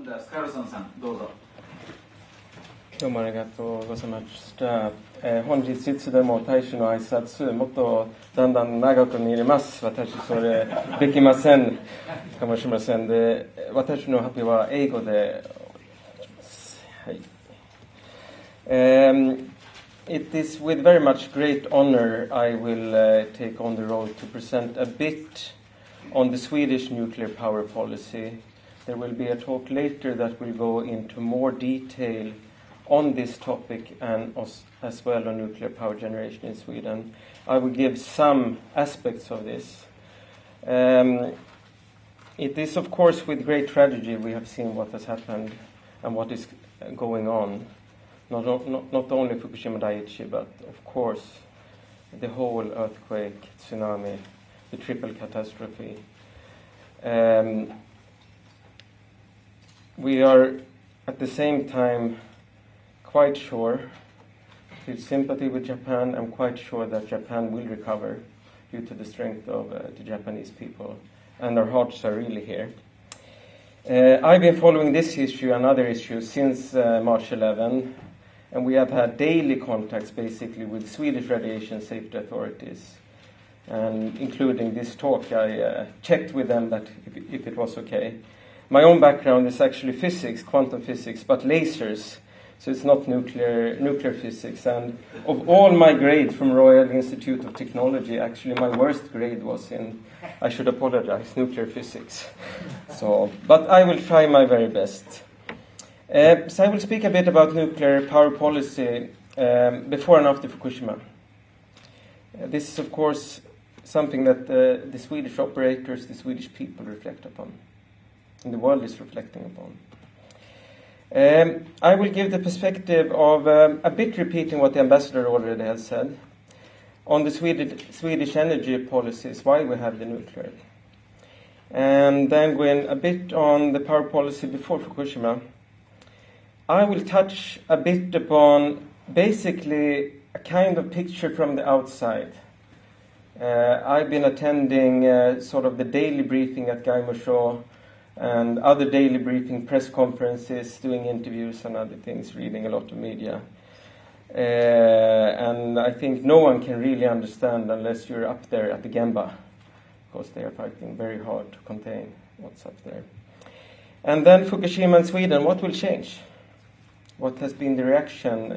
じゃあスカルソンさんどうぞ。どうもありがとうございました。本日いつでも大使の挨拶もっとだんだん長くなります。私それできませんかもしれませんで、私の発表は英語で、はい。It is with very much great honor I will take on the role to present a bit on the Swedish nuclear power policy. There will be a talk later that will go into more detail on this topic and as well on nuclear power generation in Sweden. I will give some aspects of this. It is, of course, with great tragedy we have seen what has happened and what is going on. Not only Fukushima Daiichi, but of course the whole earthquake, tsunami, the triple catastrophe. We are at the same time quite sure, with sympathy with Japan, I'm quite sure that Japan will recover due to the strength of the Japanese people, and our hearts are really here. I've been following this issue and other issues since March 11, and we have had daily contacts basically with Swedish radiation safety authorities, and including this talk, I checked with them that if it was okay. My own background is actually physics, quantum physics, but lasers, so it's not nuclear physics. And of all my grades from Royal Institute of Technology, actually my worst grade was in, I should apologize, nuclear physics. But I will try my very best. So I will speak a bit about nuclear power policy before and after Fukushima. This is, of course, something that the Swedish operators, the Swedish people reflect upon, and the world is reflecting upon. I will give the perspective of a bit repeating what the ambassador already has said on the Swedish energy policies, why we have the nuclear. And then go in a bit on the power policy before Fukushima. I will touch a bit upon basically a kind of picture from the outside. I've been attending sort of the daily briefing at Gaimosho and other daily briefing press conferences, doing interviews and other things, reading a lot of media. And I think no one can really understand unless you're up there at the Gemba, because they are fighting very hard to contain what's up there. And then Fukushima and Sweden, what will change? What has been the reaction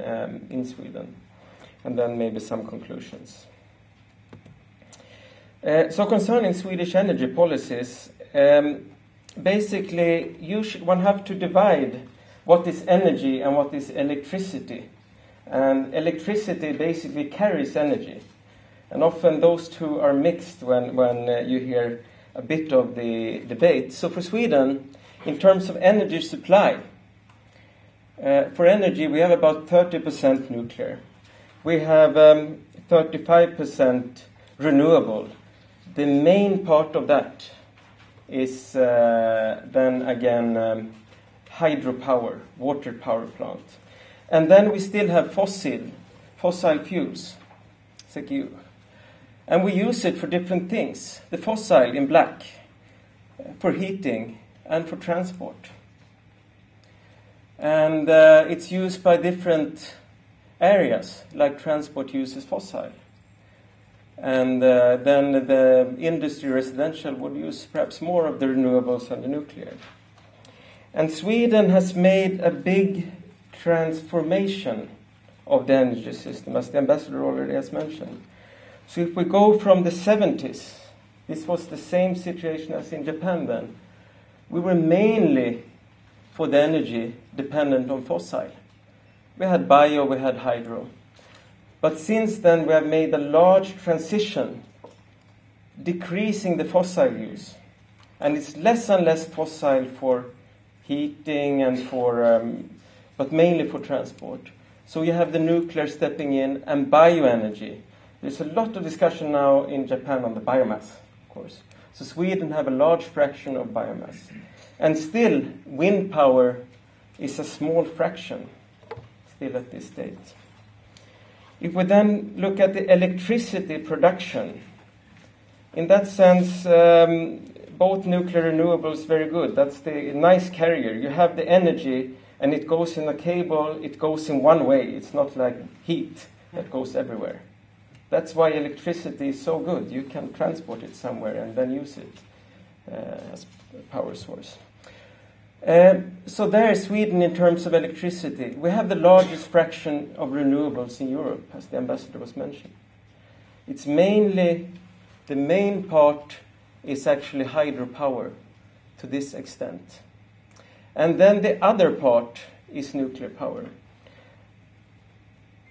in Sweden? And then maybe some conclusions. So concerning Swedish energy policies, basically one have to divide what is energy and what is electricity. And electricity basically carries energy. And often those two are mixed when you hear a bit of the debate. So for Sweden, in terms of energy supply, for energy we have about 30% nuclear. We have 35% renewable. The main part of that is then again hydropower, water power plant. And then we still have fossil fuels, CQ. And we use it for different things. The fossil in black, for heating and for transport. And it's used by different areas, like transport uses fossil. And then the industry residential would use perhaps more of the renewables and the nuclear. And Sweden has made a big transformation of the energy system, as the ambassador already has mentioned. So if we go from the 70s, this was the same situation as in Japan then. We were mainly, for the energy, dependent on fossil. We had bio, we had hydro. But since then we have made a large transition, decreasing the fossil use. And it's less and less fossil for heating and but mainly for transport. So you have the nuclear stepping in and bioenergy. There's a lot of discussion now in Japan on the biomass, of course. So Sweden have a large fraction of biomass. And still, wind power is a small fraction, still at this stage. If we then look at the electricity production, in that sense, both nuclear renewables very good. That's the nice carrier. You have the energy, and it goes in a cable. It goes in one way. It's not like heat that goes everywhere. That's why electricity is so good. You can transport it somewhere and then use it as a power source. So there is Sweden in terms of electricity. We have the largest fraction of renewables in Europe, as the ambassador was mentioning. It's mainly, the main part is actually hydropower to this extent. And then the other part is nuclear power.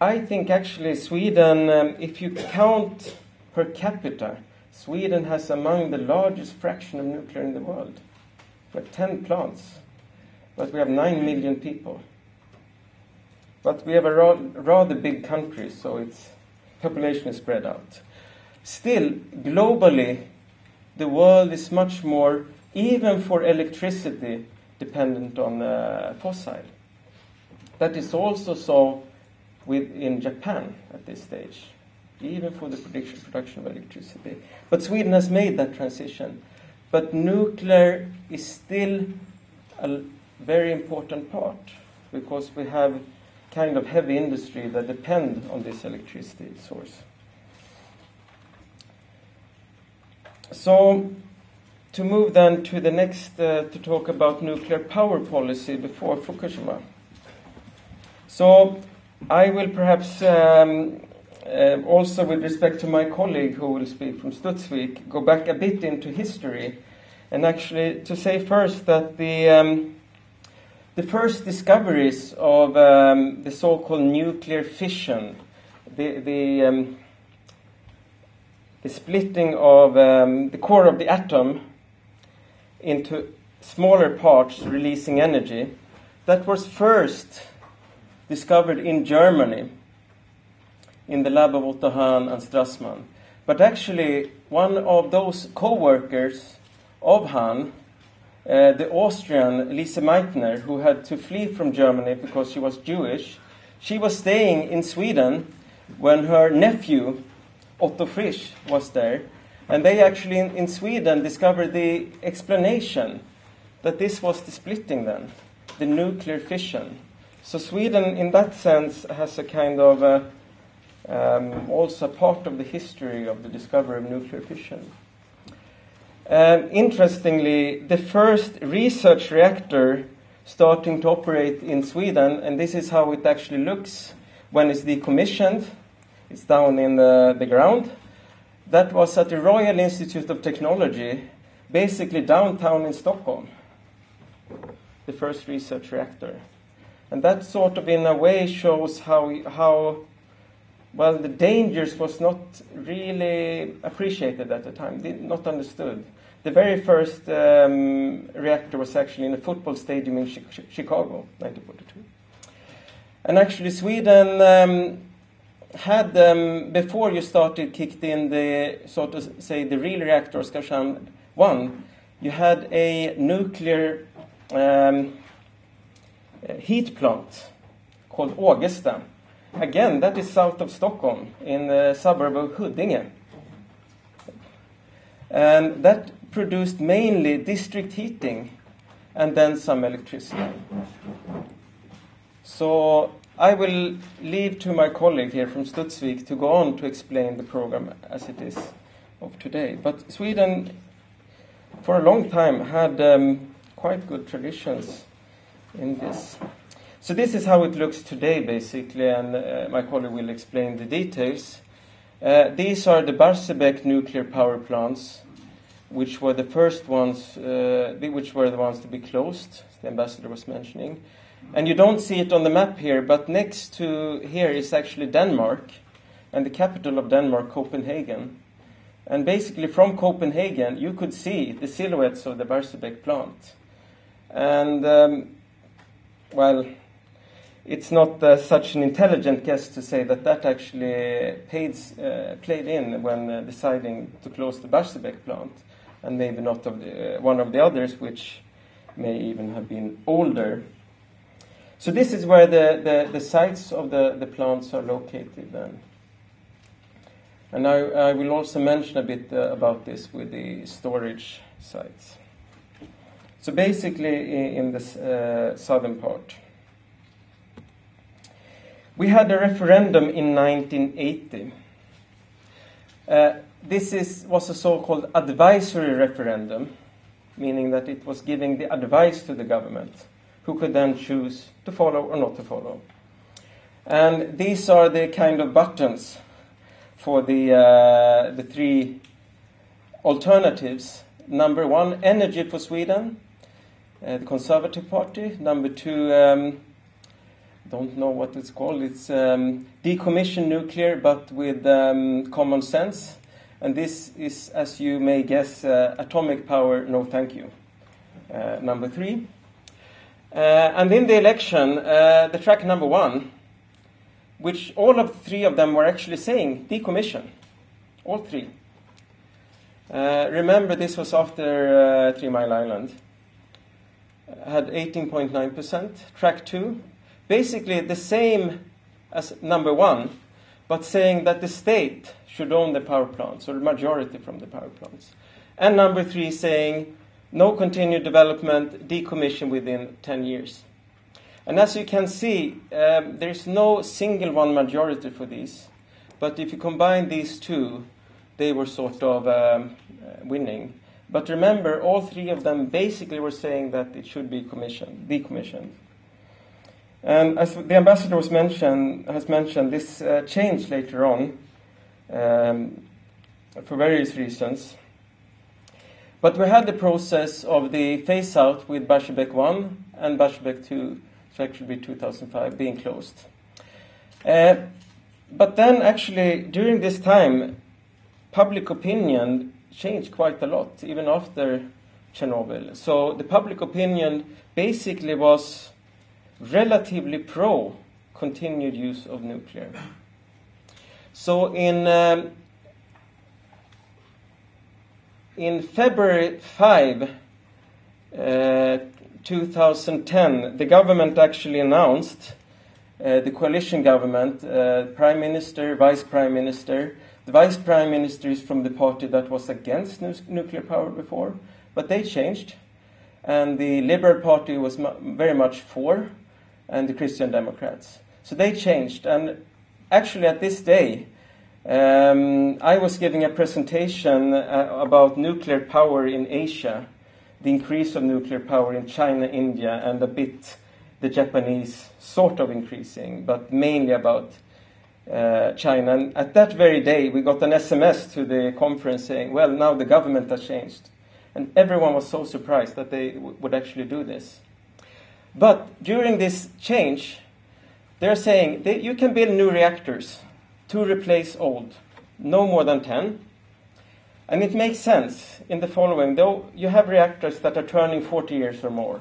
I think actually Sweden, if you count per capita, Sweden has among the largest fraction of nuclear in the world. We have 10 plants, but we have 9 million people. But we have a rather big country, so its population is spread out. Still, globally, the world is much more, even for electricity, dependent on fossil. That is also so in Japan at this stage, even for the production of electricity. But Sweden has made that transition. But nuclear is still a very important part, because we have kind of heavy industry that depend on this electricity source. So, to move then to the next, to talk about nuclear power policy before Fukushima. So, I will perhaps, also with respect to my colleague who will speak from Studsvik, go back a bit into history, and actually to say first that the first discoveries of the so-called nuclear fission, the splitting of the core of the atom into smaller parts releasing energy, that was first discovered in Germany in the lab of Otto Hahn and Strassmann. But actually, one of those co-workers of Hahn, the Austrian Lise Meitner, who had to flee from Germany because she was Jewish, she was staying in Sweden when her nephew, Otto Frisch, was there. And they actually, in Sweden, discovered the explanation that this was the splitting then, the nuclear fission. So Sweden, in that sense, has a kind of also part of the history of the discovery of nuclear fission. Interestingly, the first research reactor starting to operate in Sweden, and this is how it actually looks when it's decommissioned, it's down in the ground, that was at the Royal Institute of Technology, basically downtown in Stockholm, the first research reactor. And that sort of, in a way, shows how well, the dangers was not really appreciated at the time, not understood. The very first reactor was actually in a football stadium in Chicago, 1942. And actually Sweden had, before you started, kicked in the, so to say, the real reactor, Oskarshamn 1, you had a nuclear heat plant called Ågesta. Again, that is south of Stockholm, in the suburb of Huddinge. And that produced mainly district heating and then some electricity. So I will leave to my colleague here from Studsvik to go on to explain the program as it is of today. But Sweden, for a long time, had quite good traditions in this. So this is how it looks today, basically, and my colleague will explain the details. These are the Barsebäck nuclear power plants, which were the first ones, which were the ones to be closed, the ambassador was mentioning. And you don't see it on the map here, but next to here is actually Denmark, and the capital of Denmark, Copenhagen. And basically from Copenhagen, you could see the silhouettes of the Barsebäck plant. And, well, it's not such an intelligent guess to say that that actually played in when deciding to close the Barsebäck plant, and maybe not one of the others, which may even have been older. So this is where the sites of the plants are located then. And I will also mention a bit about this with the storage sites. So basically in the southern part. We had a referendum in 1980. This was a so-called advisory referendum, meaning that it was giving the advice to the government, who could then choose to follow or not to follow. And these are the kind of buttons for the three alternatives. Number one, energy for Sweden, the Conservative Party. Number two, don't know what it's called. It's decommission nuclear, but with common sense. And this is, as you may guess, atomic power, no thank you. Number three. And in the election, the track number one, which all of three of them were actually saying decommission. All three. Remember, this was after 3 Mile Island. Had 18.9%. Track 2, basically the same as number 1, but saying that the state should own the power plants, or the majority from the power plants. And number 3 saying no continued development, decommission within 10 years. And as you can see, there is no single one majority for these. But if you combine these two, they were sort of winning. But remember, all three of them basically were saying that it should be decommissioned. And as the ambassador has mentioned, this changed later on for various reasons. But we had the process of the phase-out with Barsebäck 1 and Barsebäck 2, so actually 2005, being closed. But then actually, during this time, public opinion changed quite a lot, even after Chernobyl. So the public opinion basically was relatively pro-continued use of nuclear. So in February 5, 2010, the government actually announced, the coalition government, Prime Minister, Vice Prime Minister. The Vice Prime Minister is from the party that was against nuclear power before, but they changed. And the Liberal Party was very much for, and the Christian Democrats. So they changed. And actually at this day, I was giving a presentation about nuclear power in Asia, the increase of nuclear power in China, India, and a bit the Japanese sort of increasing, but mainly about China. And at that very day, we got an SMS to the conference saying, well, now the government has changed. And everyone was so surprised that they would actually do this. But during this change, they're saying that you can build new reactors to replace old, no more than 10. And it makes sense in the following. Though you have reactors that are turning 40 years or more,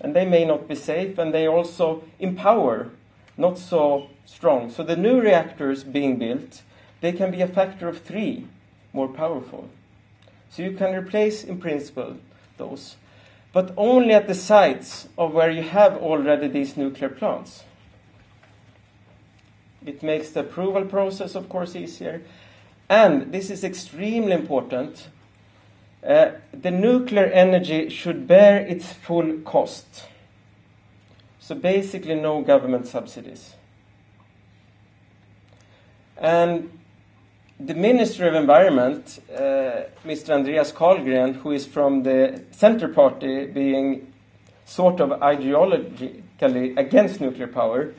and they may not be safe, and they also in power not so strong. So the new reactors being built, they can be a factor of 3 more powerful. So you can replace, in principle, those. But only at the sites of where you have already these nuclear plants. It makes the approval process, of course, easier. And this is extremely important. The nuclear energy should bear its full cost. So basically no government subsidies. And the Ministry of Environment, Mr. Andreas Carlgren, who is from the Centre Party, being sort of ideologically against nuclear power,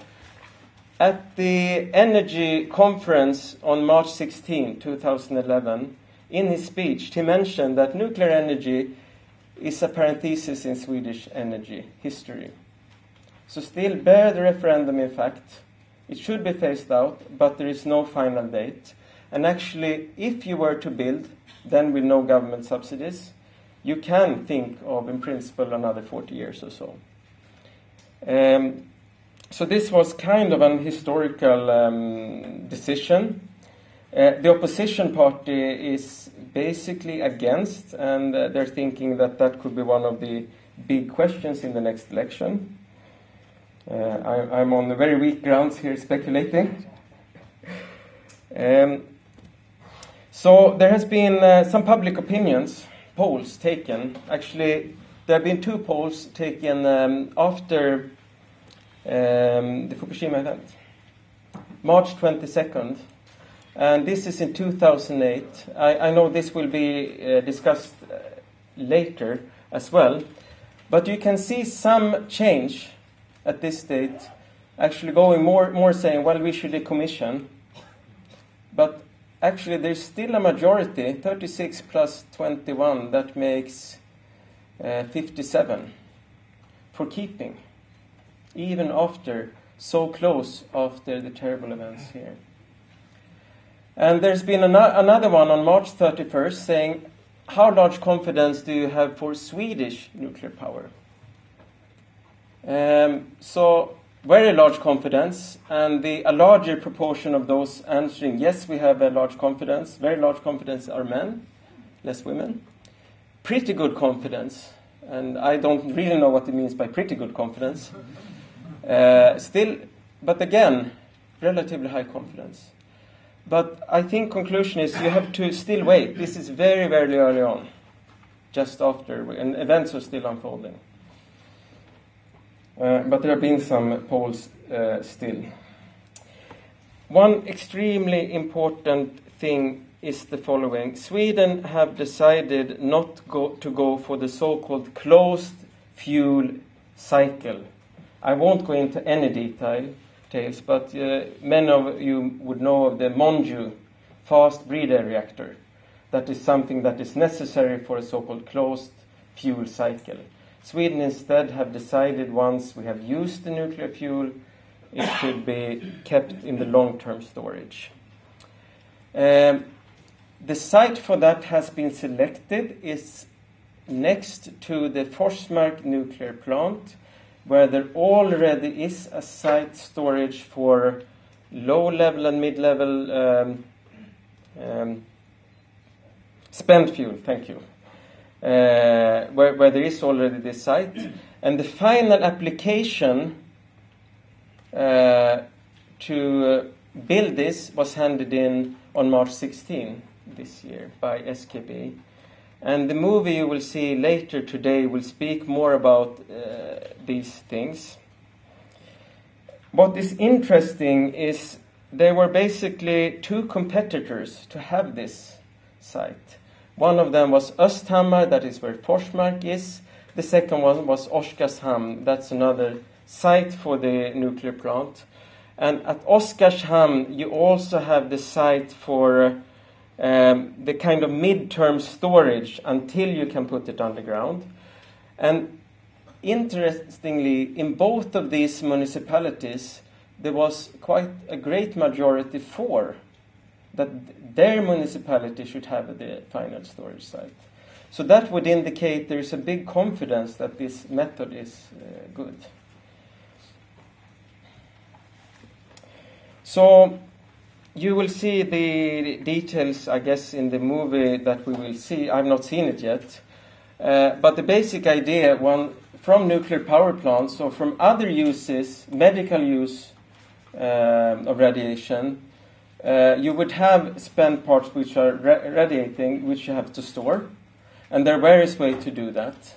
at the Energy Conference on March 16, 2011, in his speech, he mentioned that nuclear energy is a parenthesis in Swedish energy history. So still bear the referendum, in fact. It should be phased out, but there is no final date. And actually, if you were to build, then with no government subsidies, you can think of, in principle, another 40 years or so. So this was kind of an historical decision. The opposition party is basically against, and they're thinking that that could be one of the big questions in the next election. I'm on very weak grounds here speculating. So there has been some public opinions polls taken. Actually, there have been 2 polls taken after the Fukushima event, March 22nd. And this is in 2008. I know this will be discussed later as well. But you can see some change at this date, actually going more saying, well, we should decommission. But actually there's still a majority, 36 plus 21, that makes 57 for keeping, even after, so close after the terrible events here. And there's been another one on March 31st saying, how large confidence do you have for Swedish nuclear power? So, very large confidence, and a larger proportion of those answering, yes, we have a large confidence. Very large confidence are men, less women. Pretty good confidence, and I don't really know what it means by pretty good confidence. Still, but again, relatively high confidence. But I think conclusion is you have to still wait. This is very, very early on, just after, and events are still unfolding. But there have been some polls still. One extremely important thing is the following. Sweden have decided not to go for the so-called closed fuel cycle. I won't go into any details, but many of you would know of the Monju fast breeder reactor. That is something that is necessary for a so-called closed fuel cycle. Sweden instead have decided once we have used the nuclear fuel, it should be kept in the long-term storage. The site for that has been selected is next to the Forsmark nuclear plant, where there already is a site storage for low-level and mid-level spent fuel, thank you, where there is already this site. And the final application to build this was handed in on March 16 this year by SKB. And the movie you will see later today will speak more about these things. What is interesting is there were basically 2 competitors to have this site. One of them was Östhammar, that is where Forsmark is. The second one was Oskarshamn, that's another site for the nuclear plant. And at Oskarshamn you also have the site for the kind of mid-term storage until you can put it underground. And interestingly, in both of these municipalities, there was quite a great majority for that their municipality should have the final storage site. So that would indicate there is a big confidence that this method is good. So you will see the details, I guess, in the movie that we will see. I've not seen it yet. But the basic idea, one from nuclear power plants or from other uses, medical use of radiation, you would have spent parts which are radiating, which you have to store. And there are various ways to do that.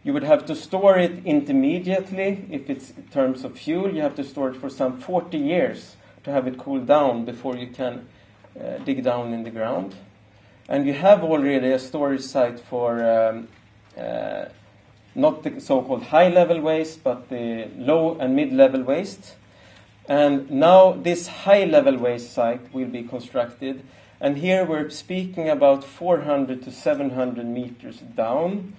You would have to store it intermediately. If it's in terms of fuel, you have to store it for some 40 years to have it cool down before you can dig down in the ground. And you have already a storage site for not the so-called high-level waste, but the low and mid-level waste. And now this high-level waste site will be constructed. And here we're speaking about 400 to 700 meters down.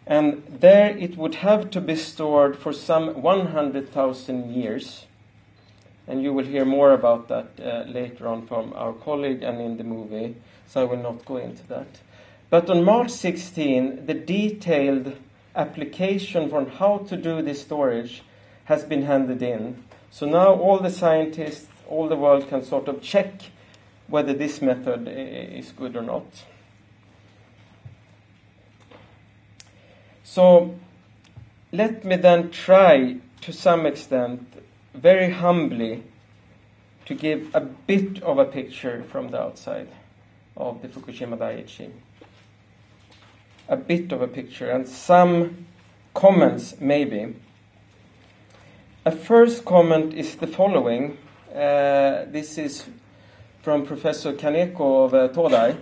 And there it would have to be stored for some 100,000 years. And you will hear more about that later on from our colleague and in the movie, so I will not go into that. But on March 16, the detailed application for how to do this storage has been handed in. So now all the scientists, all the world can sort of check whether this method is good or not. So let me then try, to some extent, very humbly, to give a bit of a picture from the outside of the Fukushima Daiichi. a bit of a picture and some comments maybe. A first comment is the following. This is from Professor Kaneko of Todai.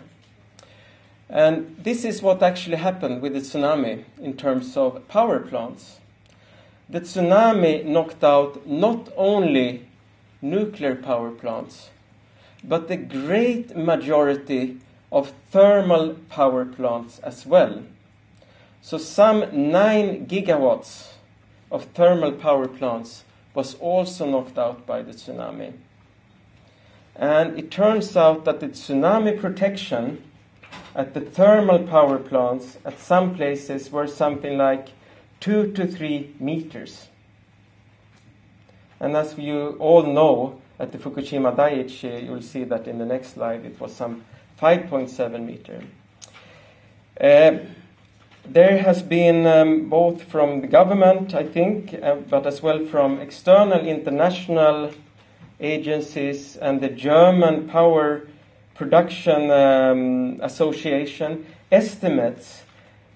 And this is what actually happened with the tsunami in terms of power plants. The tsunami knocked out not only nuclear power plants, but the great majority of thermal power plants as well. So some 9 gigawatts of thermal power plants was also knocked out by the tsunami. And it turns out that the tsunami protection at the thermal power plants at some places were something like 2 to 3 meters. And as you all know, at the Fukushima Daiichi, you'll see that in the next slide it was some 5.7 meter. There has been both from the government, I think, but as well from external international agencies and the German Power Production Association estimates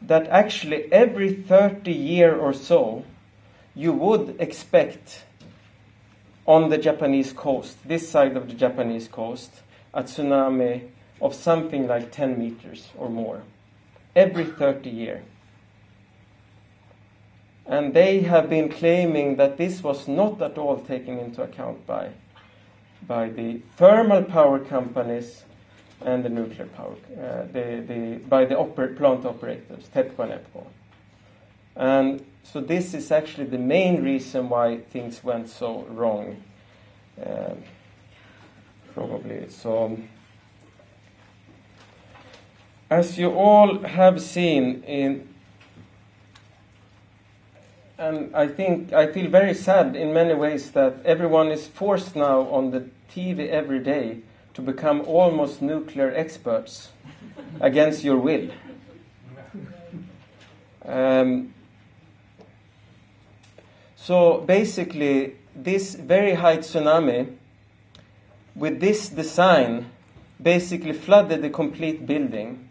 that actually every 30 years or so you would expect on the Japanese coast, this side of the Japanese coast, a tsunami of something like 10 meters or more every 30 years. And they have been claiming that this was not at all taken into account by the thermal power companies and the nuclear power, by the plant operators, TEPCO and EPCO. And so this is actually the main reason why things went so wrong, probably. So, as you all have seen and I feel very sad in many ways that everyone is forced now on the TV every day to become almost nuclear experts against your will. So basically, this very high tsunami with this design basically flooded the complete building.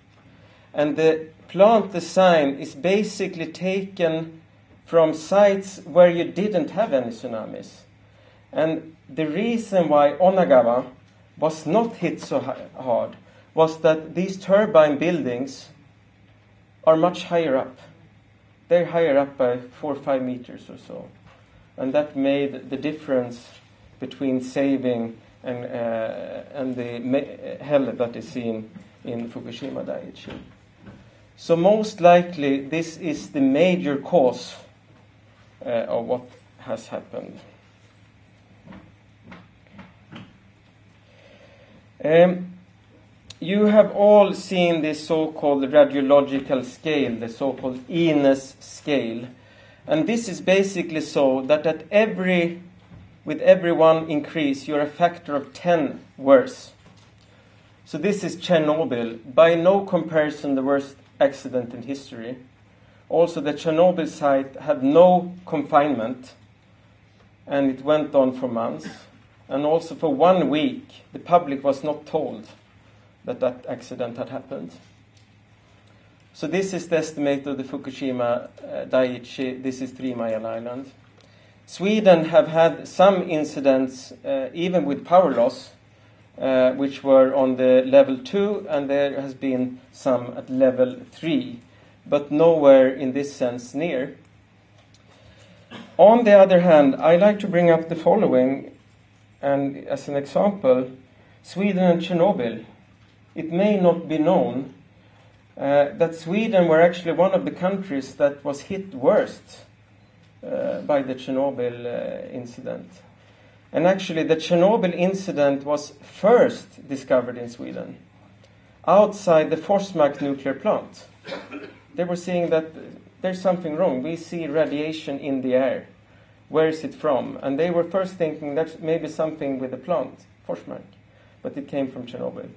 And the plant design is basically taken from sites where you didn't have any tsunamis. And the reason why Onagawa was not hit so hard was that these turbine buildings are much higher up. They're higher up by 4 or 5 meters or so. And that made the difference between saving and the hell that is seen in Fukushima Daiichi. So most likely this is the major cause of what has happened. You have all seen this so-called radiological scale, the so-called INES scale. And this is basically so that with every one increase, you're a factor of 10 worse. So this is Chernobyl, by no comparison the worst accident in history. Also, the Chernobyl site had no confinement, and it went on for months. And also for 1 week, the public was not told that accident had happened. So this is the estimate of the Fukushima Daiichi. This is 3 Mile Island. Sweden have had some incidents, even with power loss, which were on the level 2, and there has been some at level 3, but nowhere in this sense near. On the other hand, I like to bring up the following, and as an example, Sweden and Chernobyl. It may not be known that Sweden were actually one of the countries that was hit worst by the Chernobyl incident. And actually the Chernobyl incident was first discovered in Sweden, outside the Forsmark nuclear plant. They were saying that there's something wrong. We see radiation in the air. Where is it from? And they were first thinking that's maybe something with the plant, Forsmark, but it came from Chernobyl.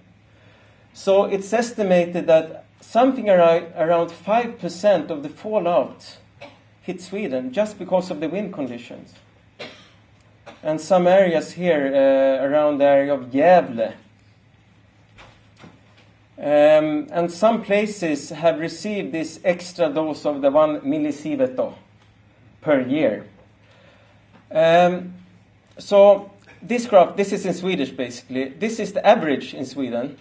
So it's estimated that something around 5% of the fallout hit Sweden just because of the wind conditions. And some areas here around the area of Gävle. And some places have received this extra dose of the 1 millisievert per year. So this graph, this is in Swedish basically. This is the average in Sweden.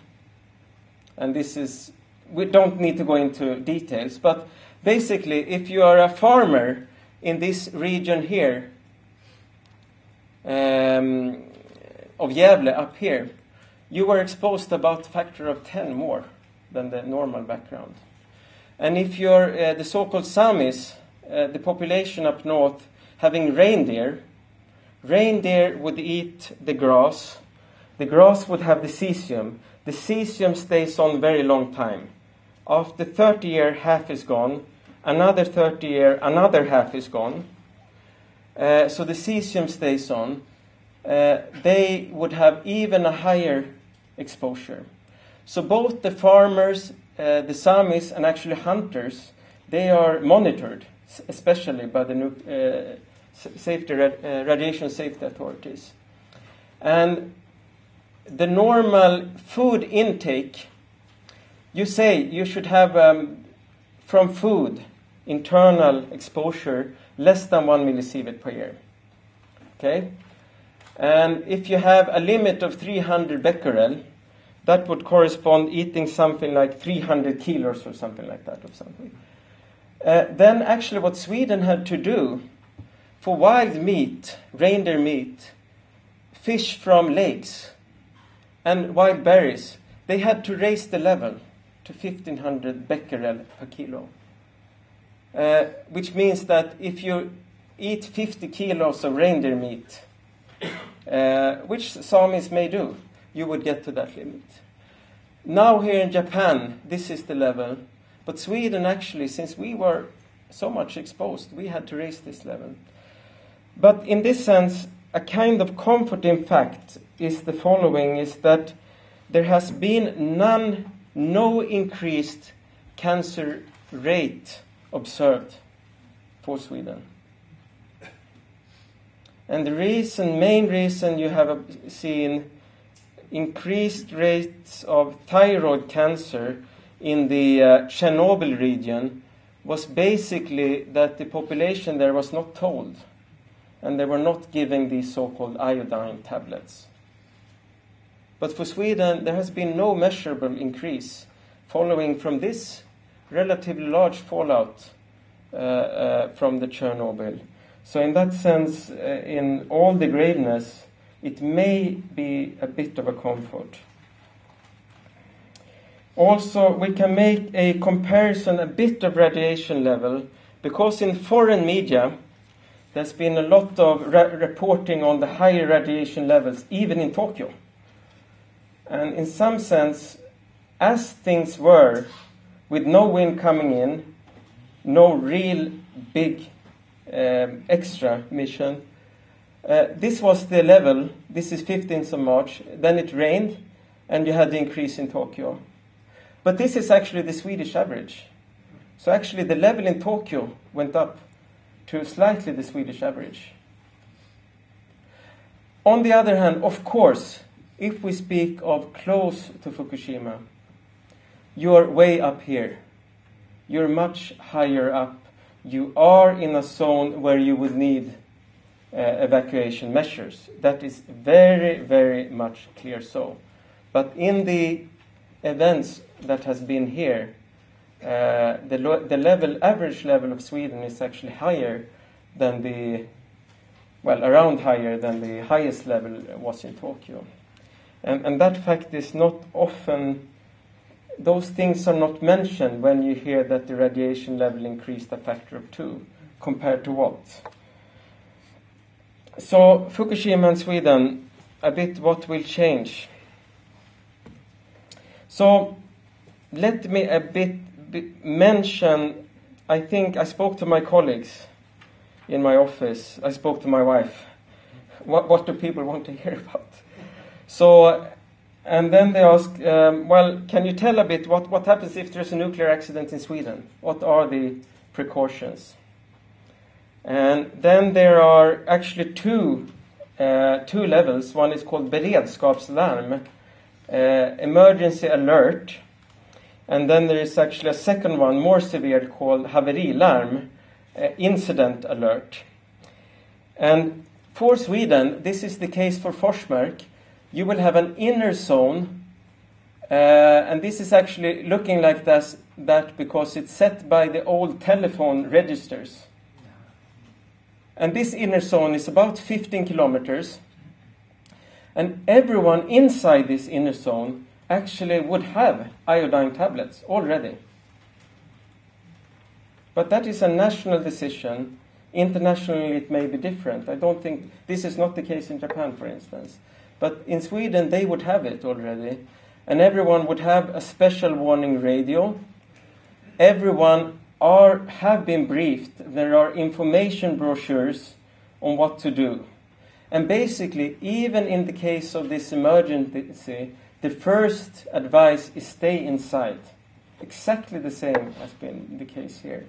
And this is, we don't need to go into details, but basically if you are a farmer in this region here, of Gävle up here, you were exposed about a factor of 10 more than the normal background. And if you're the so-called Samis, the population up north, having reindeer would eat the grass. The grass would have the cesium. The cesium stays on very long time. After 30 years, half is gone. Another 30 years, another half is gone. So the cesium stays on. They would have even a higher exposure. So both the farmers, the Samis, and actually hunters, they are monitored, especially by the radiation safety authorities. And the normal food intake, you say you should have from food internal exposure less than 1 millisievert per year. Okay? And if you have a limit of 300 becquerel, that would correspond eating something like 300 kilos or something like that of something. Then actually what Sweden had to do for wild meat, reindeer meat, fish from lakes, and wild berries, they had to raise the level to 1500 becquerel per kilo. Which means that if you eat 50 kilos of reindeer meat, which Samis may do, you would get to that limit. Now here in Japan, this is the level. But Sweden actually, since we were so much exposed, we had to raise this level. But in this sense, a kind of comforting fact is the following, is that there has been no increased cancer rate observed for Sweden. And the main reason you have seen increased rates of thyroid cancer in the Chernobyl region was basically that the population there was not told, and they were not giving these so-called iodine tablets. But for Sweden, there has been no measurable increase following from this relatively large fallout from the Chernobyl. So in that sense, in all the graveness, it may be a bit of a comfort. Also, we can make a comparison, a bit of radiation level, because in foreign media, there's been a lot of reporting on the higher radiation levels, even in Tokyo. And in some sense, as things were, with no wind coming in, no real big extra mission, this was the level. This is 15th of March. Then it rained, and you had the increase in Tokyo. But this is actually the Swedish average. So actually the level in Tokyo went up to slightly the Swedish average. On the other hand, of course, if we speak of close to Fukushima, you're way up here. You're much higher up. You are in a zone where you would need evacuation measures. That is very, very much clear so. But in the events that has been here, the average level of Sweden is actually higher than around higher than the highest level was in Tokyo. And that fact is not often, those things are not mentioned when you hear that the radiation level increased a factor of 2, compared to what? So, Fukushima and Sweden, a bit what will change. So, let me a bit mention, I think I spoke to my colleagues in my office, I spoke to my wife. What do people want to hear about? So, and then they asked, can you tell a bit what happens if there's a nuclear accident in Sweden? What are the precautions? And then there are actually two levels. One is called beredskapslarm, emergency alert, And then there is actually a second one, more severe, called haverilarm, incident alert. And for Sweden, this is the case for Forsmark. You will have an inner zone, and this is actually looking like that because it's set by the old telephone registers. And this inner zone is about 15 kilometers. And everyone inside this inner zone actually would have iodine tablets already. But that is a national decision. Internationally, it may be different. I don't think this is not the case in Japan, for instance. But in Sweden, they would have it already. And everyone would have a special warning radio. Everyone have been briefed. There are information brochures on what to do. And basically, even in the case of this emergency, the first advice is stay inside. Exactly the same has been the case here.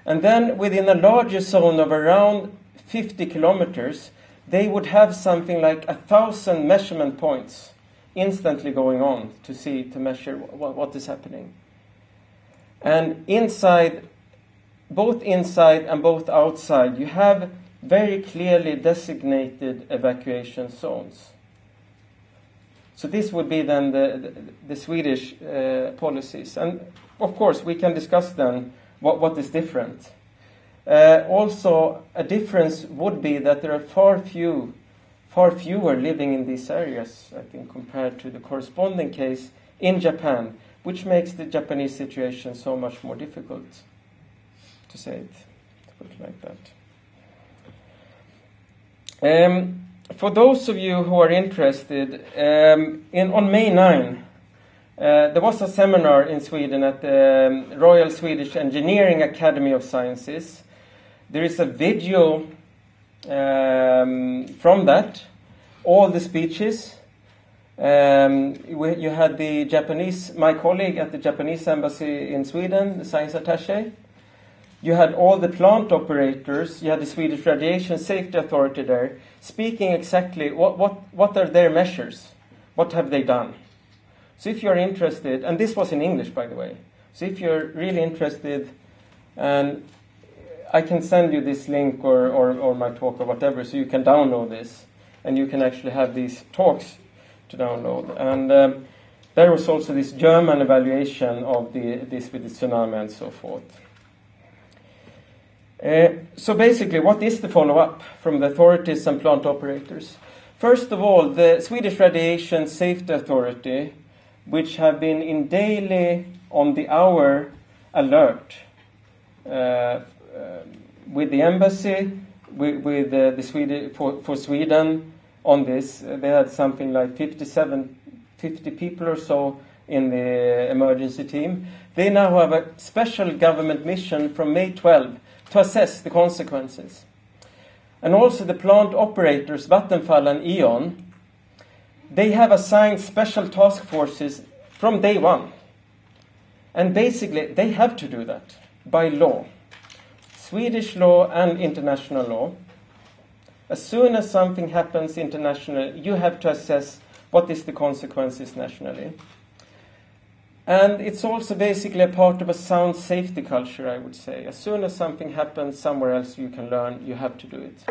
And then within a larger zone of around 50 kilometers, they would have something like 1,000 measurement points instantly going on to measure what is happening. And both inside and both outside, you have very clearly designated evacuation zones. So this would be then the Swedish policies. And of course, we can discuss then what is different. Also, a difference would be that there are far fewer living in these areas, I think, compared to the corresponding case in Japan, which makes the Japanese situation so much more difficult, to say it, to put it like that. For those of you who are interested, on May 9, there was a seminar in Sweden at the Royal Swedish Engineering Academy of Sciences. There is a video from that, all the speeches. You had my colleague at the Japanese embassy in Sweden, the science attaché. You had all the plant operators, you had the Swedish Radiation Safety Authority there, speaking exactly what are their measures, what have they done. So if you're interested, and this was in English, by the way, so if you're really interested, and I can send you this link or my talk or whatever, so you can download this, and you can actually have these talks to download. And there was also this German evaluation of this with the tsunami and so forth. So basically, what is the follow-up from the authorities and plant operators? First of all, the Swedish Radiation Safety Authority, which have been in daily, on the hour alert with the embassy, with the for Sweden on this. They had something like 50 people or so in the emergency team. They now have a special government mission from May 12 to assess the consequences. And also the plant operators, Vattenfall and E.ON, they have assigned special task forces from day one. And basically, they have to do that by law. Swedish law and international law. As soon as something happens internationally, you have to assess what is the consequences nationally. And it's also basically a part of a sound safety culture, I would say. As soon as something happens somewhere else you can learn, you have to do it.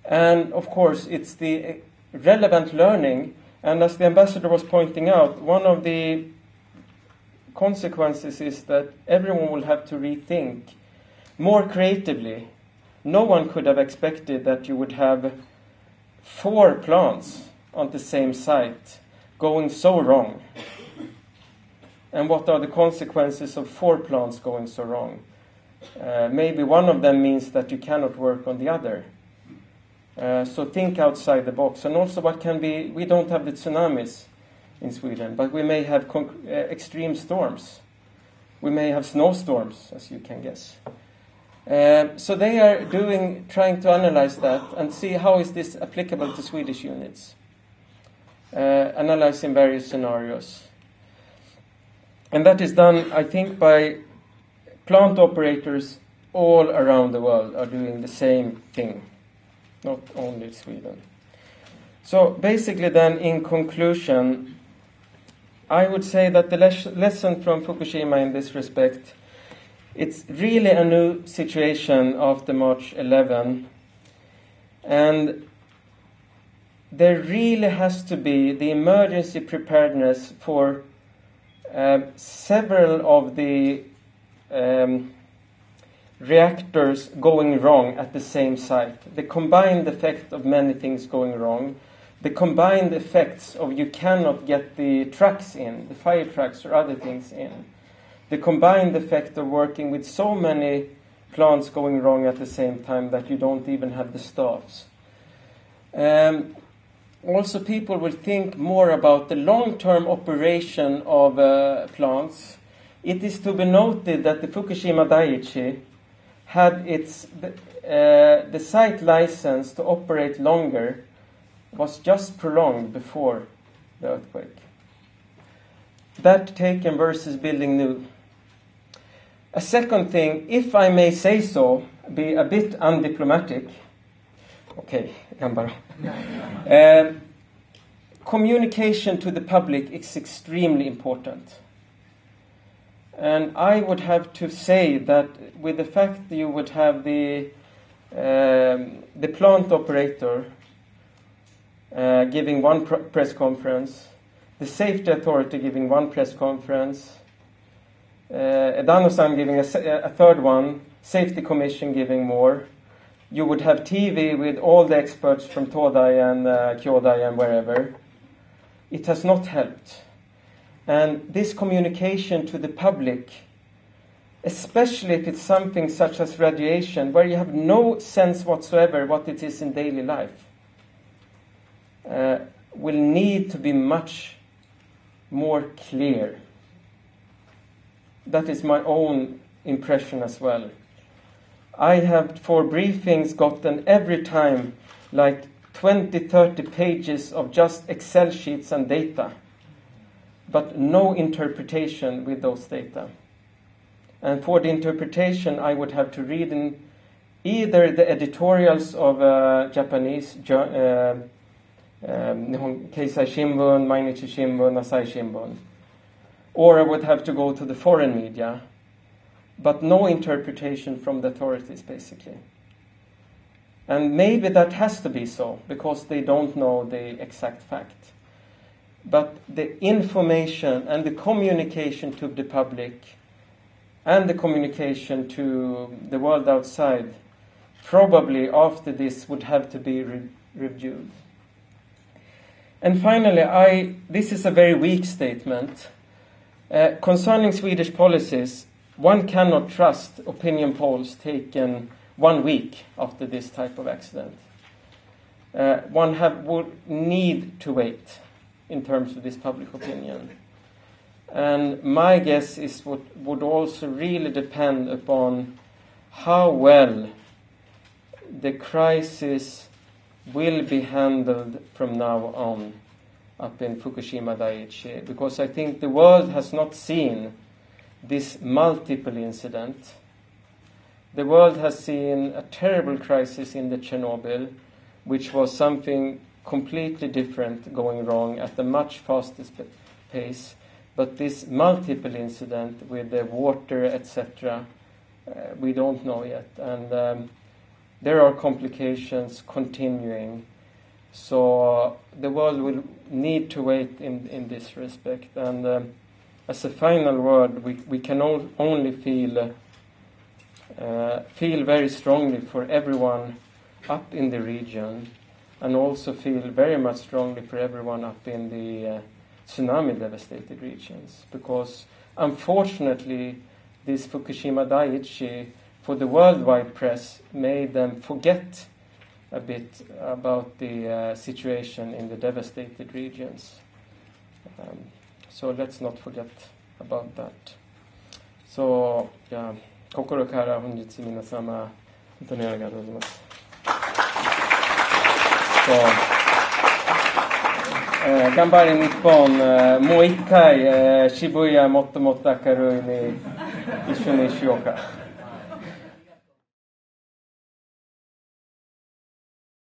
And of course, it's the relevant learning. And as the ambassador was pointing out, one of the consequences is that everyone will have to rethink more creatively. No one could have expected that you would have 4 plants on the same site going so wrong. And what are the consequences of 4 plants going so wrong? Maybe one of them means that you cannot work on the other. So think outside the box. And also we don't have the tsunamis in Sweden, but we may have extreme storms. We may have snowstorms, as you can guess. So they are trying to analyze that and see how is this applicable to Swedish units. Analyzing various scenarios. And that is done, I think, by plant operators all around the world are doing the same thing, not only Sweden. So basically then, in conclusion, I would say that the lesson from Fukushima in this respect, it's really a new situation after March 11, and there really has to be the emergency preparedness for several of the reactors going wrong at the same site. The combined effect of many things going wrong, the combined effects of you cannot get the trucks in, the fire trucks or other things in, the combined effect of working with so many plants going wrong at the same time that you don't even have the staffs. Also, people will think more about the long-term operation of plants. It is to be noted that the Fukushima Daiichi had the site license to operate longer was just prolonged before the earthquake. That taken versus building new. A second thing, if I may say so, be a bit undiplomatic. Okay, communication to the public is extremely important. And I would have to say that with the fact that you would have the plant operator giving one press conference, the safety authority giving one press conference, Edano-san giving a third one, safety commission giving more. You would have TV with all the experts from Todai and Kyodai and wherever. It has not helped. And this communication to the public, especially if it's something such as radiation, where you have no sense whatsoever what it is in daily life, will need to be much more clear. That is my own impression as well. I have, for briefings, gotten every time like 20-30 pages of just Excel sheets and data, but no interpretation with those data. And for the interpretation, I would have to read in either the editorials of Japanese Keisai Shimbun, Mainichi Shimbun, Asahi Shimbun, or I would have to go to the foreign media, but no interpretation from the authorities, basically. And maybe that has to be so, because they don't know the exact fact. But the information and the communication to the public and the communication to the world outside, probably after this would have to be reviewed. And finally, this is a very weak statement. Concerning Swedish policies, one cannot trust opinion polls taken 1 week after this type of accident. One would need to wait in terms of this public opinion. And my guess is what would also really depend upon how well the crisis will be handled from now on up in Fukushima Daiichi, because I think the world has not seen this multiple incident. The world has seen a terrible crisis in the Chernobyl, which was something completely different going wrong at a much faster pace. But this multiple incident with the water, etc., we don't know yet. And there are complications continuing. So the world will need to wait in this respect. And as a final word, we can only feel very strongly for everyone up in the region, and also feel very much strongly for everyone up in the tsunami-devastated regions. Because unfortunately, this Fukushima Daiichi, for the worldwide press, made them forget a bit about the situation in the devastated regions. So let's not forget about that. So, yeah. 心から本日皆様本当にありがとうございます。頑張り日本、もう一回、渋谷もっともっと明るいに一緒にしようか。